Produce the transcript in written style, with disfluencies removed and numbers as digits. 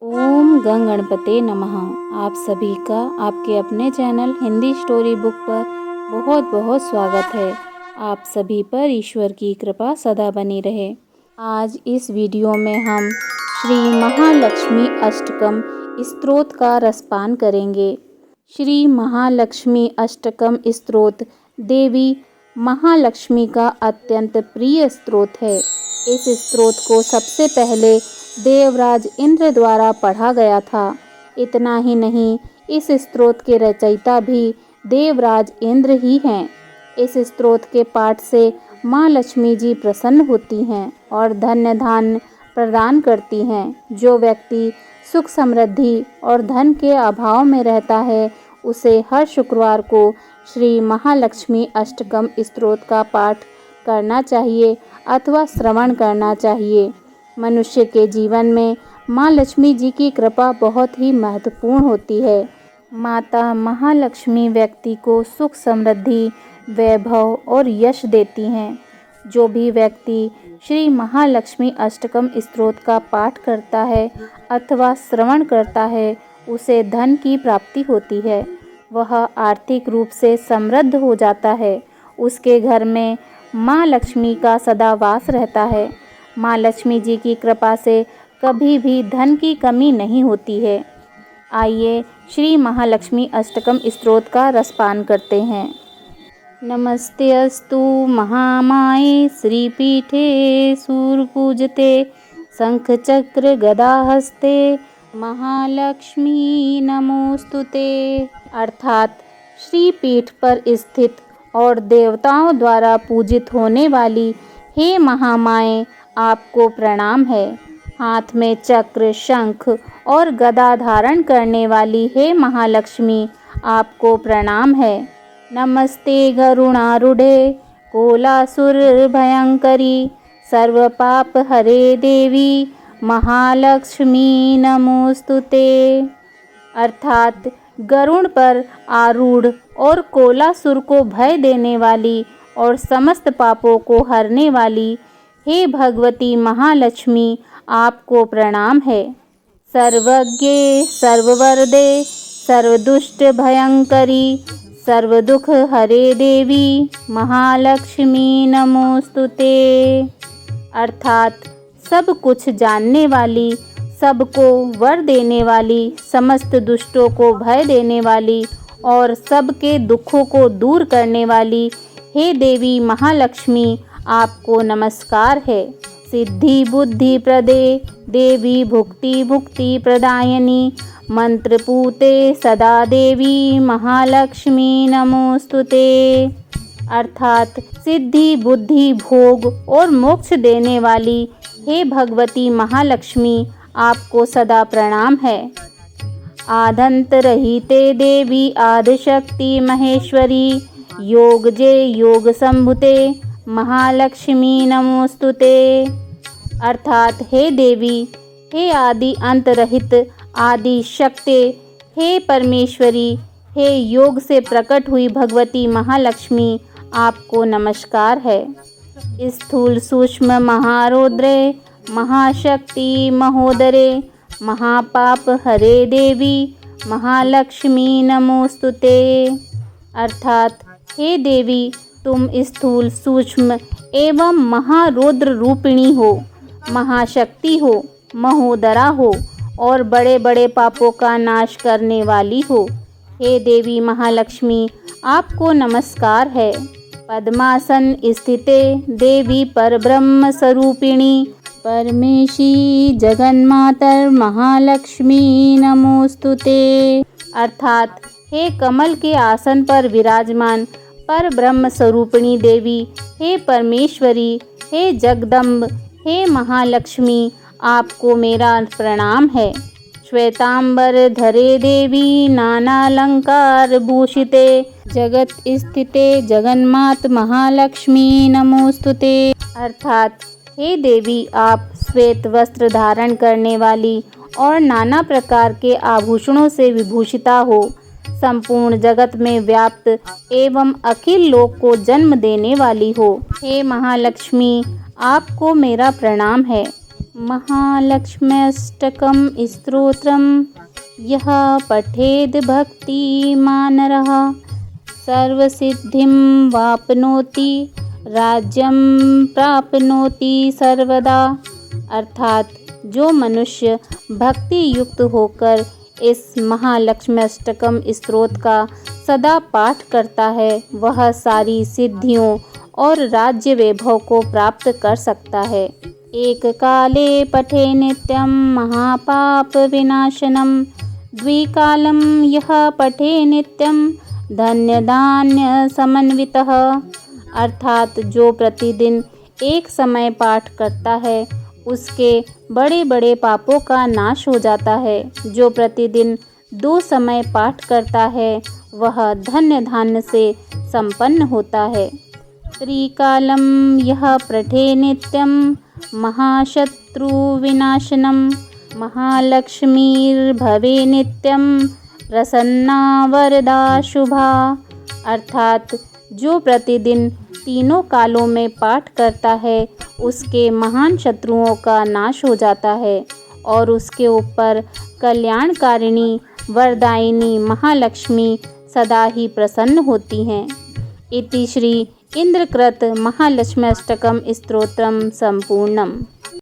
ओम गंग गणपते नमः। आप सभी का आपके अपने चैनल हिंदी स्टोरी बुक पर बहुत बहुत स्वागत है। आप सभी पर ईश्वर की कृपा सदा बनी रहे। आज इस वीडियो में हम श्री महालक्ष्मी अष्टकम स्तोत्र का रसपान करेंगे। श्री महालक्ष्मी अष्टकम स्तोत्र देवी महालक्ष्मी का अत्यंत प्रिय स्तोत्र है। इस स्तोत्र को सबसे पहले देवराज इंद्र द्वारा पढ़ा गया था। इतना ही नहीं, इस स्तोत्र के रचयिता भी देवराज इंद्र ही हैं। इस स्तोत्र के पाठ से माँ लक्ष्मी जी प्रसन्न होती हैं और धन्य धान्य प्रदान करती हैं। जो व्यक्ति सुख समृद्धि और धन के अभाव में रहता है, उसे हर शुक्रवार को श्री महालक्ष्मी अष्टकम स्तोत्र का पाठ करना चाहिए अथवा श्रवण करना चाहिए। मनुष्य के जीवन में माँ लक्ष्मी जी की कृपा बहुत ही महत्वपूर्ण होती है। माता महालक्ष्मी व्यक्ति को सुख समृद्धि, वैभव और यश देती हैं। जो भी व्यक्ति श्री महालक्ष्मी अष्टकम स्तोत्र का पाठ करता है अथवा श्रवण करता है, उसे धन की प्राप्ति होती है। वह आर्थिक रूप से समृद्ध हो जाता है। उसके घर में माँ लक्ष्मी का सदा वास रहता है। माँ लक्ष्मी जी की कृपा से कभी भी धन की कमी नहीं होती है। आइए श्री महालक्ष्मी अष्टकम स्तोत्र का रसपान करते हैं। नमस्ते अस्तु महामाये श्रीपीठे सूर्यपूजते शंख चक्र गदा हस्ते महालक्ष्मी नमोस्तुते। अर्थात श्रीपीठ पर स्थित और देवताओं द्वारा पूजित होने वाली हे महामाये, आपको प्रणाम है। हाथ में चक्र, शंख और गदा धारण करने वाली हे महालक्ष्मी, आपको प्रणाम है। नमस्ते गरुणारूढ़े कोलासुर भयंकरी सर्व पाप हरे देवी महालक्ष्मी नमोस्तुते। अर्थात गरुड़ पर आरूढ़ और कोलासुर को भय देने वाली और समस्त पापों को हरने वाली हे भगवती महालक्ष्मी, आपको प्रणाम है। सर्वज्ञे सर्ववरदे सर्वदुष्ट भयंकरी सर्वदुख हरे देवी महालक्ष्मी नमोस्तुते। अर्थात सब कुछ जानने वाली, सबको वर देने वाली, समस्त दुष्टों को भय देने वाली और सबके दुखों को दूर करने वाली हे देवी महालक्ष्मी, आपको नमस्कार है। सिद्धि बुद्धि प्रदे देवी भुक्ति भुक्ति प्रदायनी मंत्रपूते सदा देवी महालक्ष्मी नमोस्तुते। अर्थात सिद्धि बुद्धि भोग और मोक्ष देने वाली हे भगवती महालक्ष्मी, आपको सदा प्रणाम है। आदंत रहिते देवी आदिशक्ति महेश्वरी योगजे योग संभुते महालक्ष्मी नमोस्तुते। अर्थात हे देवी, हे आदि अंत रहित आदि शक्ति, हे परमेश्वरी, हे योग से प्रकट हुई भगवती महालक्ष्मी, आपको नमस्कार है। स्थूल सूक्ष्म महारौद्रे महाशक्ति महोदरे महापाप हरे देवी महालक्ष्मी नमोस्तुते। अर्थात हे देवी, तुम स्थूल सूक्ष्म एवं महारौद्र रूपिणी हो, महाशक्ति हो, महोदरा हो और बड़े बड़े पापों का नाश करने वाली हो। हे देवी महालक्ष्मी, आपको नमस्कार है। पद्मासन स्थिते देवी परब्रह्म स्वरूपिणी परमेशी जगन्मातर महालक्ष्मी नमोस्तुते। अर्थात हे कमल के आसन पर विराजमान पर ब्रह्म स्वरूपिणी देवी, हे परमेश्वरी, हे जगदम्ब, हे महालक्ष्मी, आपको मेरा प्रणाम है। श्वेतांबर धरे देवी नानालंकार भूषिते जगत स्थिते जगन्मात महालक्ष्मी नमोस्तुते। अर्थात हे देवी, आप श्वेत वस्त्र धारण करने वाली और नाना प्रकार के आभूषणों से विभूषिता हो, संपूर्ण जगत में व्याप्त एवं अखिल लोक को जन्म देने वाली हो। हे महालक्ष्मी, आपको मेरा प्रणाम है। महालक्ष्म्यष्टकं स्तोत्रं यः पठेद् भक्तिमानरः सर्वसिद्धिं वाप्नोति राज्यं प्राप्नोति सर्वदा। अर्थात जो मनुष्य भक्ति युक्त होकर इस महालक्ष्म्यष्टकम स्तोत्र का सदा पाठ करता है वह सारी सिद्धियों और राज्य वैभव को प्राप्त कर सकता है। एक काले पठे नित्यं महापाप विनाशनम द्विकालं यः पठे नित्यं धन्य धान्य समन्वितः। अर्थात जो प्रतिदिन एक समय पाठ करता है उसके बड़े बड़े पापों का नाश हो जाता है। जो प्रतिदिन 2 समय पाठ करता है वह धन्य धान्य से संपन्न होता है। त्रिकालं यः पठे नित्यं महाशत्रु विनाशनम महालक्ष्मीर्भवे नित्यं प्रसन्ना वरदा शुभा। अर्थात जो प्रतिदिन तीनों कालों में पाठ करता है उसके महान शत्रुओं का नाश हो जाता है और उसके ऊपर कल्याणकारिणी वरदायिनी महालक्ष्मी सदा ही प्रसन्न होती हैं। इति श्री इंद्रकृत महालक्ष्म्यष्टकम स्तोत्रम संपूर्णम।